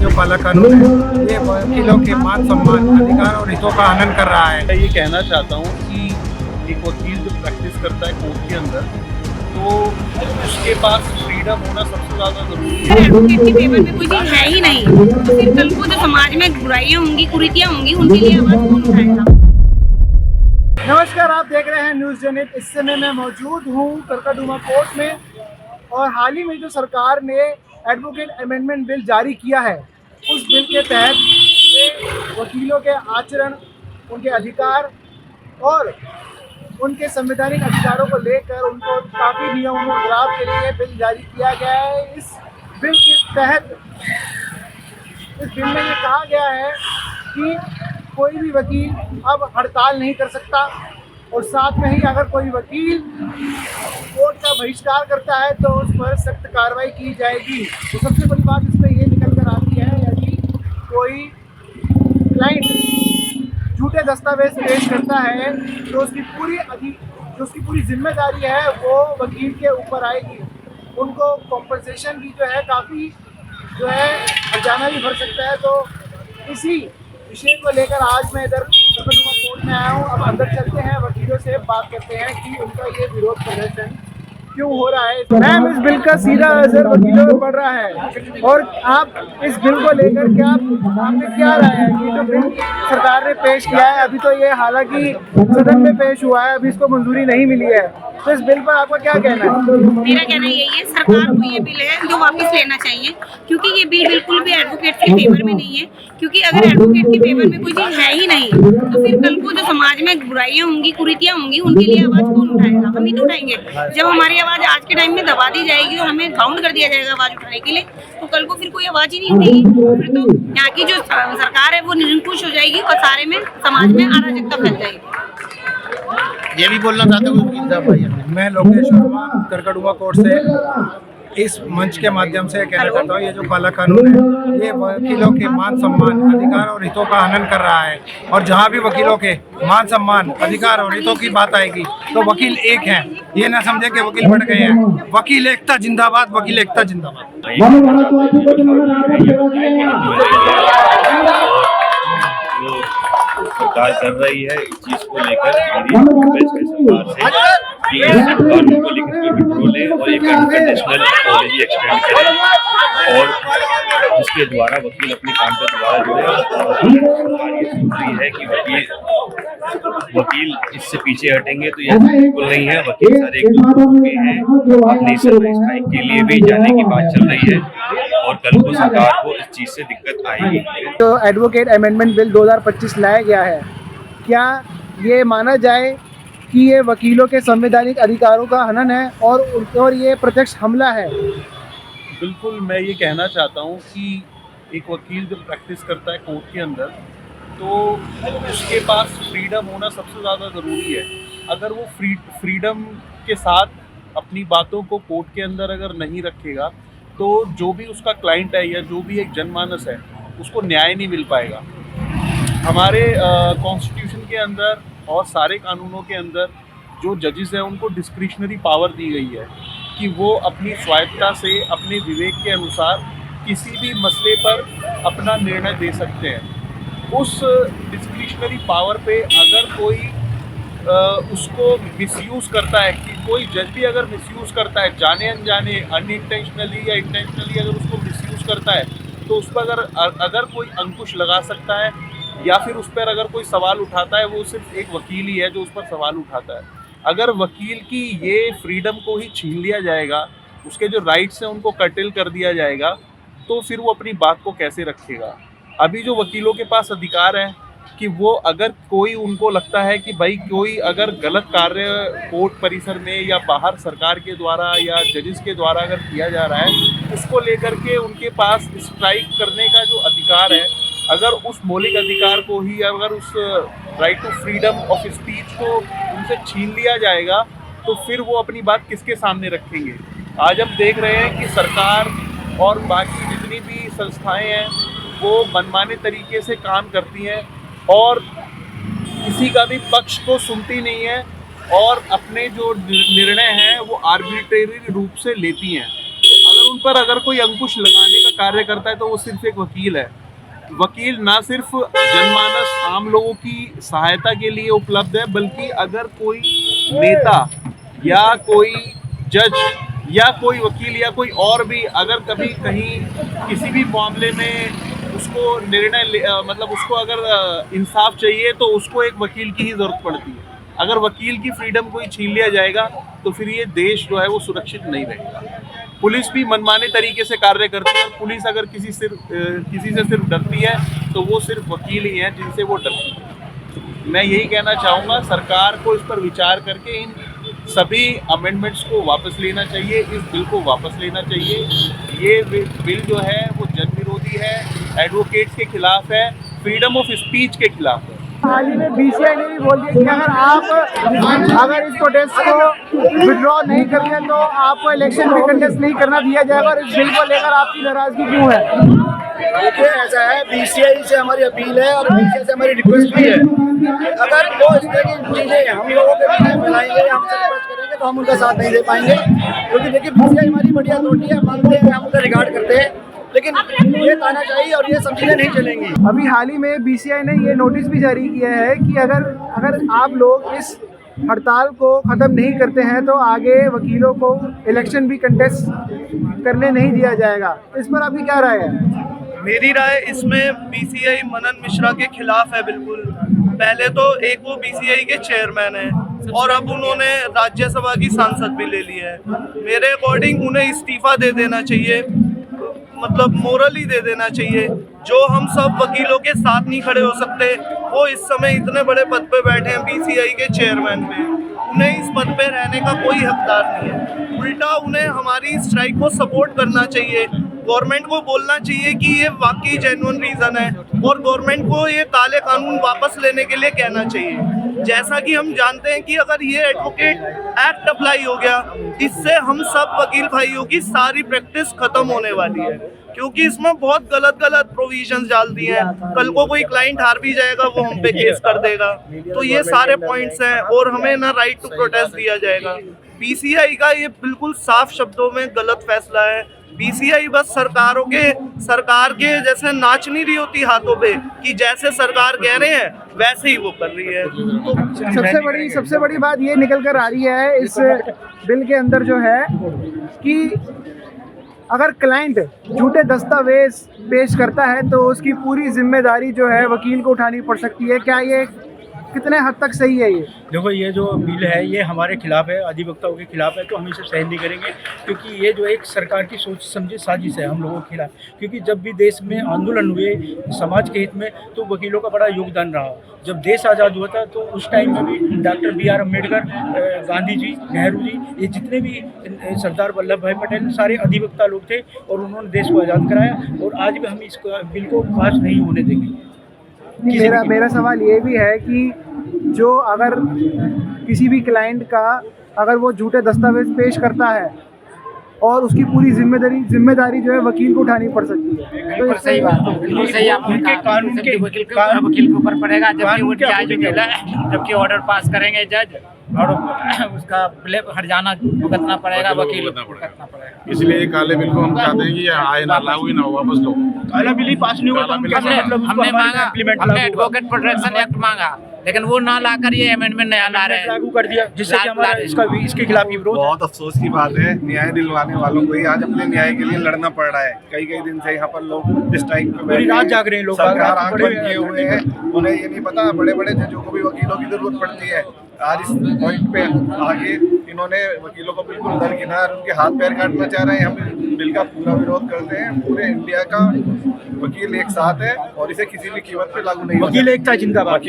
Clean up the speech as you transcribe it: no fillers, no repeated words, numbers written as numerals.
जो काला कानून है ये वकीलों के मान सम्मान अधिकार और हितों का हनन कर रहा है। मैं ये कहना चाहता हूँ कि एक वकील जो प्रैक्टिस करता है कोर्ट के अंदर, तो उसके पास फ्रीडम होना सबसे ज़्यादा ज़रूरी है। एडवोकेट के फेवर में कोई चीज़ है ही नहीं, तो फिर कल को जो समाज में बुराइयां होंगी, कुरीतियां होंगी, उनके लिए आवाज़ कौन उठाएगा? नमस्कार, आप देख रहे हैं न्यूज़ जनहित। इस समय मैं मौजूद हूँ करकड़दुमा कोर्ट में और हाल ही में जो सरकार ने एडवोकेट अमेंडमेंट बिल जारी किया है, उस बिल के तहत वकीलों के आचरण, उनके अधिकार और उनके संवैधानिक अधिकारों को लेकर उनको काफ़ी नियमों में बदलाव के लिए बिल जारी किया गया है। इस बिल के तहत इस बिल में ये कहा गया है कि कोई भी वकील अब हड़ताल नहीं कर सकता और साथ में ही अगर कोई वकील कोर्ट का बहिष्कार करता है तो उस पर सख्त कार्रवाई की जाएगी। तो सबसे बड़ी बात इसमें ये निकल कर आती है, यदि कोई क्लाइंट झूठे दस्तावेज पेश करता है तो उसकी पूरी जिम्मेदारी है वो वकील के ऊपर आएगी। उनको कॉम्पनसेशन भी जो है काफ़ी हर्जाना भी भर सकता है। तो इसी विषय को लेकर आज मैं इधर करकड़दुमा कोर्ट में आया हूँ। अब अंदर चलते हैं, वकीलों से बात करते हैं कि उनका ये विरोध प्रदर्शन क्यों हो रहा है। मैम, इस बिल का सीधा असर वकीलों पर पड़ रहा है और आप इस बिल को लेकर आपने क्या राय है कि जो बिल सरकार ने पेश किया है, अभी तो ये हालांकि सदन में पेश हुआ है, अभी इसको मंजूरी नहीं मिली है, तो इस बिल पर आपका क्या कहना है? मेरा कहना यही है, सरकार को ये बिल है जो वापस लेना चाहिए, क्योंकि ये बिल बिल्कुल भी एडवोकेट के फेवर में नहीं है। क्योंकि अगर एडवोकेट के फेवर में कोई चीज़ है ही नहीं, तो फिर कल को जो समाज में बुराइयां होंगी, कुरीतियां होंगी, उनके लिए आवाज़ कौन उठाएगा? हम ही तो उठाएंगे। जब हमारी आवाज़ आज के टाइम में दबा दी जाएगी और हमें बाउंड कर दिया जाएगा आवाज़ उठाने के लिए, तो कल को फिर कोई आवाज़ ही नहीं उठेगी। फिर तो यहाँ की जो सरकार है वो निरंकुश हो जाएगी और सारे में समाज में अराजकता फैल जाएगी। ये भी बोलना चाहते हो? मैं लोकेश वर्मा करकड़दुमा कोर्ट से इस मंच के माध्यम से कहना चाहता हूँ, ये जो काला कानून है ये वकीलों के मान सम्मान अधिकार और हितों का हनन कर रहा है। और जहाँ भी वकीलों के मान सम्मान अधिकार और हितों की बात आएगी तो वकील एक हैं, ये ना समझे कि वकील बढ़ गए हैं। वकील एकता जिंदाबाद, वकील एकता जिंदाबाद। सरकार कर रही है इस चीज को लेकर, मेरी रिक्वेस्ट है सरकार से कि इस कानून को लेकर कोई विड्रॉल ले और एक कंडीशनल पॉलिसी एक्सटेंड करे और जिसके द्वारा वकील अपने काम पे दोबारा जुड़े। सरकार ये सोच रही है कि वकील इससे पीछे हटेंगे तो यह बिल्कुल नहीं है। वकील सारे एकजुट हो चुके हैं, अपनी स्ट्राइक के लिए भी जाने की बात चल रही है और कल को सरकार को इस चीज से दिक्कत आएगी। तो एडवोकेट अमेंडमेंट बिल 2025 लाया गया है, क्या ये माना जाए कि ये वकीलों के संवैधानिक अधिकारों का हनन है और ये प्रत्यक्ष हमला है? बिल्कुल, मैं ये कहना चाहता हूँ कि एक वकील जब प्रैक्टिस करता है कोर्ट के अंदर, तो उसके पास फ्रीडम होना सबसे ज़्यादा ज़रूरी है। अगर वो फ्रीडम के साथ अपनी बातों को कोर्ट के अंदर अगर नहीं रखेगा तो जो भी उसका क्लाइंट है या जो भी एक जनमानस है उसको न्याय नहीं मिल पाएगा। हमारे कॉन्स्टिट्यूशन के अंदर और सारे कानूनों के अंदर जो जजेस हैं उनको डिस्क्रिशनरी पावर दी गई है कि वो अपनी स्वायत्तता से अपने विवेक के अनुसार किसी भी मसले पर अपना निर्णय दे सकते हैं। उस डिस्क्रिशनरी पावर पे अगर कोई उसको मिसयूज़ करता है, कि कोई जज भी अगर मिसयूज़ करता है, जाने अनजाने, अनइंटेंशनली या इंटेंशनली अगर उसको मिसयूज़ करता है, तो उस पर अगर कोई अंकुश लगा सकता है या फिर उस पर अगर कोई सवाल उठाता है, वो सिर्फ एक वकील ही है जो उस पर सवाल उठाता है। अगर वकील की ये फ्रीडम को ही छीन लिया जाएगा, उसके जो राइट्स हैं उनको कर्टेल कर दिया जाएगा, तो फिर वो अपनी बात को कैसे रखेगा? अभी जो वकीलों के पास अधिकार है कि वो अगर कोई उनको लगता है कि भाई कोई अगर गलत कार्य कोर्ट परिसर में या बाहर सरकार के द्वारा या जजेस के द्वारा अगर किया जा रहा है, उसको लेकर के उनके पास स्ट्राइक करने का जो अधिकार है, अगर उस मौलिक अधिकार को ही, अगर उस right to freedom of speech को उनसे छीन लिया जाएगा, तो फिर वो अपनी बात किसके सामने रखेंगे? आज हम देख रहे हैं कि सरकार और बाकी जितनी भी संस्थाएं हैं वो मनमाने तरीके से काम करती हैं और किसी का भी पक्ष को सुनती नहीं है और अपने जो निर्णय हैं वो आर्बिट्रेरी रूप से लेती हैं। तो उन पर अगर कोई अंकुश लगाने का कार्य करता है तो वो सिर्फ एक वकील है। वकील ना सिर्फ जनमानस आम लोगों की सहायता के लिए उपलब्ध है, बल्कि अगर कोई नेता या कोई जज या कोई वकील या कोई और भी अगर कभी कहीं किसी भी मामले में उसको मतलब उसको अगर इंसाफ चाहिए तो उसको एक वकील की ही ज़रूरत पड़ती है। अगर वकील की फ्रीडम कोई छीन लिया जाएगा तो फिर ये देश जो है वो सुरक्षित नहीं रहेगा। पुलिस भी मनमाने तरीके से कार्य करती है और पुलिस अगर किसी से सिर्फ डरती है तो वो सिर्फ वकील ही हैं जिनसे वो डरती है। मैं यही कहना चाहूँगा, सरकार को इस पर विचार करके इन सभी अमेंडमेंट्स को वापस लेना चाहिए, इस बिल को वापस लेना चाहिए। ये बिल जो है वो जन विरोधी है, एडवोकेट्स के खिलाफ है, फ्रीडम ऑफ स्पीच के खिलाफ है। हाल ही में बीसीआई ने भी बोल दिया कि अगर इस प्रोटेस्ट को विड्रॉ नहीं करते तो आपको इलेक्शन में कंटेस्ट नहीं करना दिया जाएगा। और इस बिल को लेकर आपकी नाराजगी क्यों है? देखिए, ऐसा है, बीसीआई से हमारी अपील है और बीसीआई से हमारी रिक्वेस्ट भी है। अगर वो इस तरह की चीजें हम लोगों के बीच में फैलाएंगे या हमसे रिक्वेस्ट करेंगे तो हम उनका साथ नहीं दे पाएंगे, क्योंकि देखिए बीसीआई हमारी बढ़िया अथॉरिटी है, मानते हैं, हम उनका रिगार्ड करते हैं, लेकिन ये आना चाहिए और ये सब चीजें नहीं चलेंगी। अभी हाल ही में बीसीआई ने ये नोटिस भी जारी किया है कि अगर आप लोग इस हड़ताल को ख़त्म नहीं करते हैं तो आगे वकीलों को इलेक्शन भी कंटेस्ट करने नहीं दिया जाएगा। इस पर आपकी क्या राय है? मेरी राय इसमें बीसीआई मनन मिश्रा के खिलाफ है बिल्कुल। पहले तो एक वो बीसीआई के चेयरमैन हैं और अब उन्होंने राज्यसभा की सांसद भी ले ली है। मेरे अकॉर्डिंग उन्हें इस्तीफा दे देना चाहिए, मतलब मोरली दे देना चाहिए। जो हम सब वकीलों के साथ नहीं खड़े हो सकते, वो इस समय इतने बड़े पद पे बैठे हैं बीसीआई के चेयरमैन पे, उन्हें इस पद पे रहने का कोई हकदार नहीं है। उल्टा उन्हें हमारी स्ट्राइक को सपोर्ट करना चाहिए। गवर्नमेंट को बोलना चाहिए कि ये वाकई जेन्युइन रीज़न है और गवर्नमेंट को ये काले कानून वापस लेने के लिए कहना चाहिए। जैसा कि हम जानते हैं कि अगर ये एडवोकेट एक्ट अप्लाई हो गया, इससे हम सब वकील भाइयों की सारी प्रैक्टिस खत्म होने वाली है, क्योंकि इसमें बहुत गलत प्रोविजंस डाल दिए हैं। कल को कोई क्लाइंट हार भी जाएगा, वो हम पे केस कर देगा। तो ये सारे पॉइंट्स हैं और हमें ना राइट टू प्रोटेस्ट दिया जाएगा। बीसीआई का ये बिल्कुल साफ शब्दों में गलत फैसला है। बीसीआई बस सरकार के जैसे नाच नहीं रही होती हाथों पे कि जैसे सरकार कह रहे हैं वैसे ही वो कर रही है। तो सबसे बड़ी बात ये निकल कर आ रही है इस बिल के अंदर जो है कि अगर क्लाइंट झूठे दस्तावेज पेश करता है तो उसकी पूरी जिम्मेदारी जो है वकील को उठानी पड़ सकती है। क्या ये कितने हद तक सही है? ये देखो, ये जो बिल है ये हमारे खिलाफ है, अधिवक्ताओं के खिलाफ है, तो हम इसे सहन नहीं करेंगे, क्योंकि ये जो एक सरकार की सोच समझे साजिश है हम लोगों के खिलाफ। क्योंकि जब भी देश में आंदोलन हुए समाज के हित में तो वकीलों का बड़ा योगदान रहा। जब देश आज़ाद हुआ था तो उस टाइम में भी डॉक्टर BR अम्बेडकर, गांधी जी, नेहरू जी, ये जितने भी सरदार वल्लभ भाई पटेल सारे अधिवक्ता लोग थे और उन्होंने देश को आज़ाद कराया। और आज भी हम इस बिल को पास नहीं होने देंगे। मेरा सवाल ये भी है कि जो अगर किसी भी क्लाइंट का अगर वो झूठे दस्तावेज पेश करता है और उसकी पूरी जिम्मेदारी जो है वकील को उठानी पड़ सकती है, तो सही बात है, बिल्कुल सही। आपके कानून के वकील के ऊपर पड़ेगा, जबकि ऑर्डर पास करेंगे जज और उसका हर्जाना भुगतना पड़ेगा, वकील भुगतना पड़ेगा। इसलिए काले बिल को हम चाहते हैं कि ये आए ना, लागू ही ना हो, वापस लो। काला बिल ही पास नहीं हुआ तो हमने मांगा, हमने एडवोकेट प्रोटेक्शन एक्ट मांगा, लेकिन वो ना लाकर ये अमेंडमेंट नया ला रहे हैं, लागू कर दिया, जिससे कि हमारा इसके खिलाफ ही विरोध। बहुत अफसोस की बात है, न्याय दिलवाने वालों को ही आज अपने न्याय के लिए लड़ना पड़ रहा है। कई दिन से यहाँ पर लोग स्ट्राइक पे पूरी रात जाग रहे हैं, लोग सरकार आंख बंद किए हुए हैं, उन्हें ये नहीं पता बड़े जजों को भी वकीलों की जरूरत पड़ती है। आज इस पॉइंट पे आगे इन्होंने वकीलों को बिल्कुल दरकिनार उनके हाथ पैर काटना चाह रहे हैं। हम बिल का पूरा विरोध करते हैं। पूरे इंडिया का वकील एक साथ है और इसे किसी भी कीमत पे लागू नहीं, वकील एकता जिंदाबाद।